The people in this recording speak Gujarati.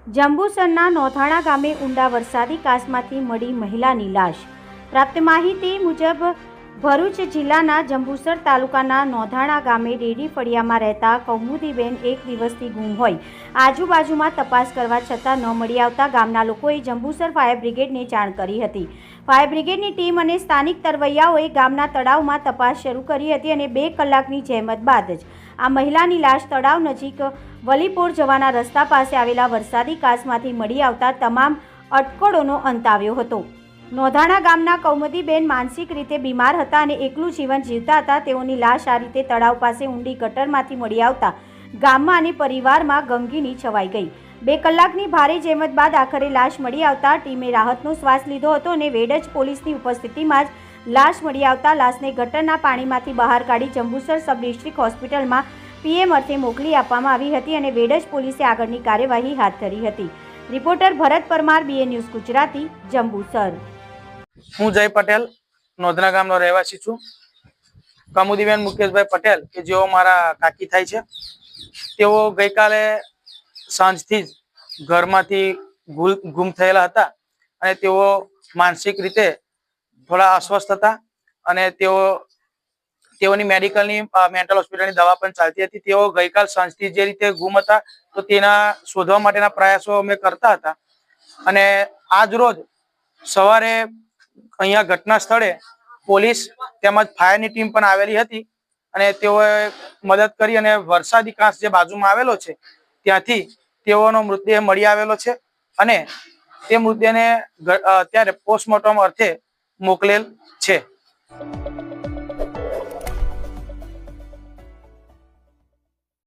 જંબુસરના નોંધાણા ગામે ઊંડા વરસાદી કાંસમાંથી મળી મહિલાની લાશ। પ્રાપ્ત માહિતી મુજબ ભરૂચ જિલ્લાના જંબુસર તાલુકાના નોંધાણા ગામે ડેરી ફળિયામાં રહેતા કૌમુદીબેન એક દિવસથી ગુમ હોય આજુબાજુમાં તપાસ કરવા છતાં ન મળી આવતા ગામના લોકોએ જંબુસર ફાયર બ્રિગેડને જાણ કરી હતી। ફાયર બ્રિગેડની ટીમ અને સ્થાનિક તરવૈયાઓએ ગામના તળાવમાં તપાસ શરૂ કરી હતી અને 2 કલાકની જહેમત બાદ જ આ મહિલાની લાશ તળાવ નજીક વલીપોર જવાના રસ્તા પાસે આવેલા વરસાદી કાંસમાંથી મળી આવતા તમામ અટકળોનો અંત આવ્યો હતો। નોંધાણા ગામના કૌમુદીબેન માનસિક રીતે બીમાર હતા અને એકલું જીવન જીવતા હતા। તેઓની લાશ આ રીતે તળાવ પાસે ઊંડી ગટરમાંથી મળી આવતા ગામમાં અને પરિવારમાં ગમગીની છવાઈ ગઈ। 2 કલાકની ભારે જહેમત બાદ આખરે લાશ મળી આવતા ટીમે રાહતનો શ્વાસ લીધો હતો અને વેડજ પોલીસની ઉપસ્થિતિમાં જ લાશ મળી આવતા લાશને ગટરના પાણીમાંથી બહાર કાઢી જંબુસર સબ ડિસ્ટ્રિક્ટ હોસ્પિટલમાં પીએમ અર્થે મોકલી આપવામાં આવી હતી અને વેડજ પોલીસે આગળની કાર્યવાહી હાથ ધરી હતી। રિપોર્ટર ભરત પરમાર, BA ન્યૂઝ ગુજરાતી, જંબુસર। હું જય પટેલ નોંધના ગામનો રહેવાસી છું। કૌમુદીબેન મુકેશભાઈ પટેલ કે જેઓ મારા કાકી થાય છે, તેઓ ગઈકાલે સાંજથી જ ઘરમાંથી ગુમ થયેલા હતા અને તેઓ માનસિક રીતે થોડા અસ્વસ્થ હતા અને તેઓની મેન્ટલ હોસ્પિટલની દવા પણ ચાલતી હતી। તેઓ ગઈકાલ સાંજથી જે રીતે ગુમ હતા તો તેના શોધવા માટેના પ્રયાસો અમે કરતા હતા અને આજ રોજ સવારે અહીંયા ઘટના સ્થળે પોલીસ તેમજ ફાયરની ટીમ પણ આવેલી હતી અને તેઓએ મદદ કરી અને વરસાદી કાંસ જે બાજુમાં આવેલો છે ત્યાંથી તેઓનો મૃતદેહ મળી આવેલો છે અને તે મૃતદેહને અત્યારે પોસ્ટમોર્ટમ અર્થે મોકલેલ છે।